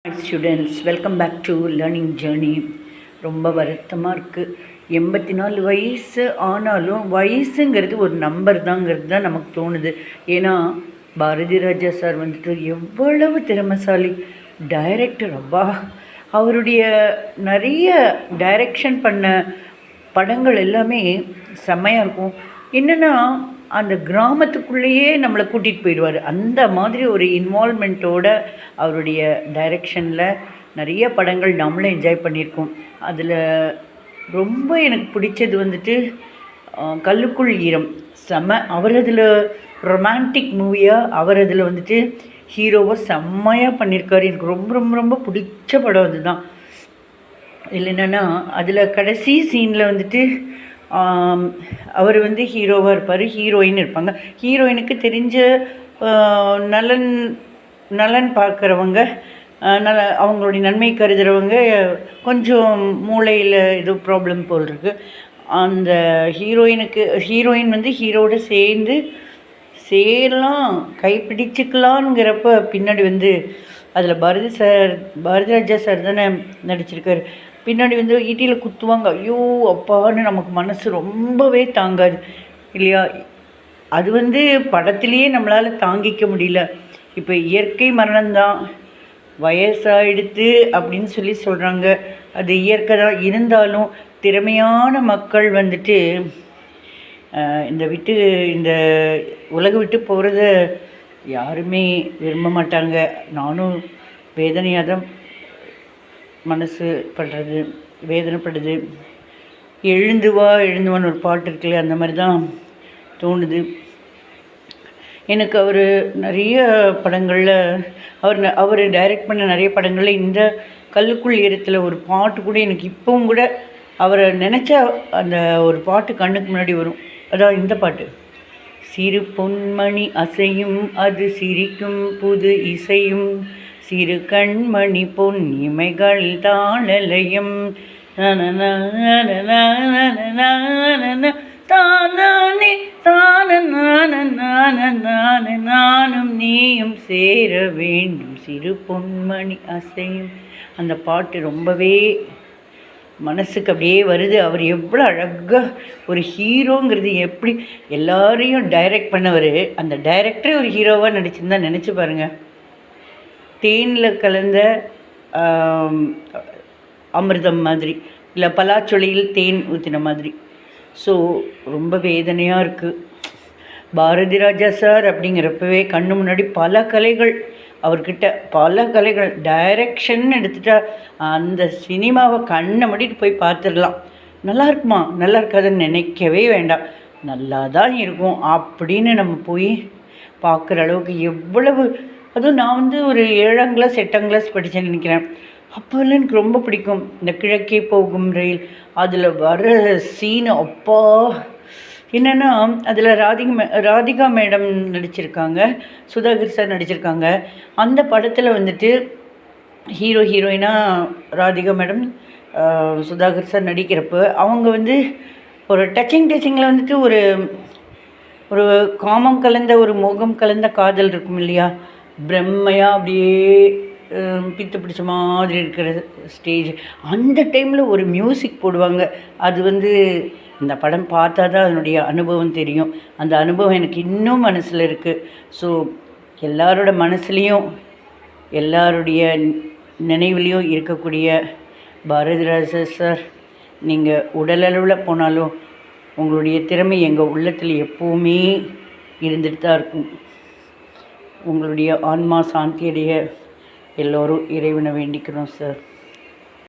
Hi students, welcome back to learning journey. ரொம்ப வருத்தமாக இருக்குது. 84 வயசு ஆனாலும் வயசுங்கிறது ஒரு நம்பர் தாங்கிறது தான் நமக்கு தோணுது. ஏன்னா பாரதி ராஜா சார் வந்துட்டு எவ்வளவு திறமைசாலி டைரக்டர். அப்பா, அவருடைய நிறைய டைரக்ஷன் பண்ண படங்கள் எல்லாமே செம்மையாக இருக்கும். என்னென்னா அந்த கிராமத்துக்குள்ளேயே நம்மளை கூட்டிகிட்டு போயிடுவார். அந்த மாதிரி ஒரு இன்வால்மெண்ட்டோட அவருடைய டைரெக்ஷனில் நிறைய படங்கள் நம்மளும் என்ஜாய் பண்ணியிருக்கோம். அதில் ரொம்ப எனக்கு பிடிச்சது வந்துட்டு கல்லுக்குள் ஈரம். அவர் அதில் ரொமான்டிக் மூவியாக அவர் அதில் வந்துட்டு ஹீரோவை செம்மையாக பண்ணியிருக்காரு. எனக்கு ரொம்ப ரொம்ப ரொம்ப பிடிச்ச படம் அதுதான். இதில் என்னென்னா அதில் கடைசி சீனில் வந்துட்டு அவர் வந்து ஹீரோவாக இருப்பார், ஹீரோயின் இருப்பாங்க. ஹீரோயினுக்கு தெரிஞ்ச நலன் பார்க்குறவங்க, அவங்களுடைய நன்மை கருதுகிறவங்க கொஞ்சம் மூளையில் ஏதோ ப்ராப்ளம் போல் இருக்குது. அந்த ஹீரோயின் வந்து ஹீரோட சேர்ந்து சேரலாம், கைப்பிடிச்சிக்கலான்ங்கிறப்ப பின்னாடி வந்து அதில் பாரதி ராஜா சார் தானே நடிச்சிருக்காரு. பின்னாடி வந்து ஈட்டியில் குத்துவாங்க. ஐயோ அப்பான்னு நமக்கு மனசு ரொம்பவே தாங்காது இல்லையா? அது வந்து படத்துலேயே நம்மளால் தாங்கிக்க முடியல. இப்போ இயற்கை மரணம்தான், வயசாகிடுத்து அப்படின்னு சொல்கிறாங்க. அது இயற்கை தான். இருந்தாலும் திறமையான மக்கள் வந்துட்டு இந்த உலக விட்டு போகிறத யாருமே விரும்ப மாட்டாங்க. நானும் வேதனையாக தான் மனசு வேதனைப்படுது. எழுந்துவான்னு ஒரு பாட்டு இருக்குல்ல, அந்த மாதிரி தான் தோணுது எனக்கு. அவர் நிறைய படங்களில் அவர் டைரக்ட் பண்ண நிறைய படங்களில் இந்த கல்லுக்குள் ஈரத்தில் ஒரு பாட்டு கூட எனக்கு இப்போவும் கூட அவரை நினச்சா அந்த ஒரு பாட்டு கண்ணுக்கு முன்னாடி வரும். அதான் இந்த பாட்டு. சிறு பொன்மணி அசையும் அது சிரிக்கும் புது இசையும், சிறு கண்மணி பொன் இமைகள் தாளலயம், தானே நானும் நீயும் சேர வேண்டும், சிறு பொன்மணி அசையும். அந்த பாட்டு ரொம்பவே மனசுக்கு அப்படியே வருது. அவர் எவ்வளோ அழகாக ஒரு ஹீரோங்கிறது எப்படி எல்லாரையும் டைரக்ட் பண்ணவர். அந்த டைரக்டரே ஒரு ஹீரோவாக நடிச்சிருந்தா நினச்சி பாருங்கள். தேனில் கலந்த அமிர்தம் மாதிரி, இல்லை பலாச்சொலையில் தேன் ஊற்றின மாதிரி. ஸோ ரொம்ப வேதனையாக இருக்குது. பாரதி ராஜா சார் அப்படிங்கிறப்பவே கண்ணு முன்னாடி பல கலைகள் டைரக்ஷன் எடுத்துட்டா அந்த சினிமாவை கண்ணை மூடிட்டு போய் பார்த்துடலாம். நல்லா இருக்குமா, நல்லா இருக்காதுன்னு நினைக்கவே வேண்டாம், நல்லா தான் இருக்கும் அப்படின்னு நம்ம போய் பார்க்குற அளவுக்கு எவ்வளவு. அதுவும் நான் வந்து ஒரு 7ஆம் கிளாஸ் 8ஆம் கிளாஸ் படித்தேன்னு நினைக்கிறேன். அப்போல்லாம் எனக்கு ரொம்ப பிடிக்கும் இந்த கிழக்கே போகும் ரயில். அதில் வர சீனு அப்பா, என்னென்னா அதில் ராதிகா மேடம் நடிச்சிருக்காங்க, சுதாகர் சார் நடிச்சிருக்காங்க. அந்த படத்தில் வந்துட்டு ஹீரோயினாக ராதிகா மேடம், சுதாகர் சார் நடிக்கிறப்போ அவங்க வந்து ஒரு டச்சிங்கில் வந்துட்டு ஒரு காமம் கலந்த ஒரு மோகம் கலந்த காதல் இருக்கும் இல்லையா? பிரம்மையாக அப்படியே பித்து பிடிச்ச மாதிரி இருக்கிற ஸ்டேஜ். அந்த டைமில் ஒரு மியூசிக் போடுவாங்க. அது வந்து இந்த படம் பார்த்தா தான் அதனுடைய அனுபவம் தெரியும். அந்த அனுபவம் எனக்கு இன்னும் மனசில் இருக்குது. ஸோ எல்லாரோட மனசுலேயும் எல்லாருடைய நினைவுலேயும் இருக்கக்கூடிய பாரதி ராஜா சார், நீங்கள் உடலளவில் போனாலும் உங்களுடைய திறமை எங்கள் உள்ளத்தில் எப்போவுமே இருந்துட்டு தான் இருக்கும். உங்களுடைய ஆன்மா சாந்தியடைய எல்லோரும் இறைவனை வேண்டிக்கிறோம் சார்.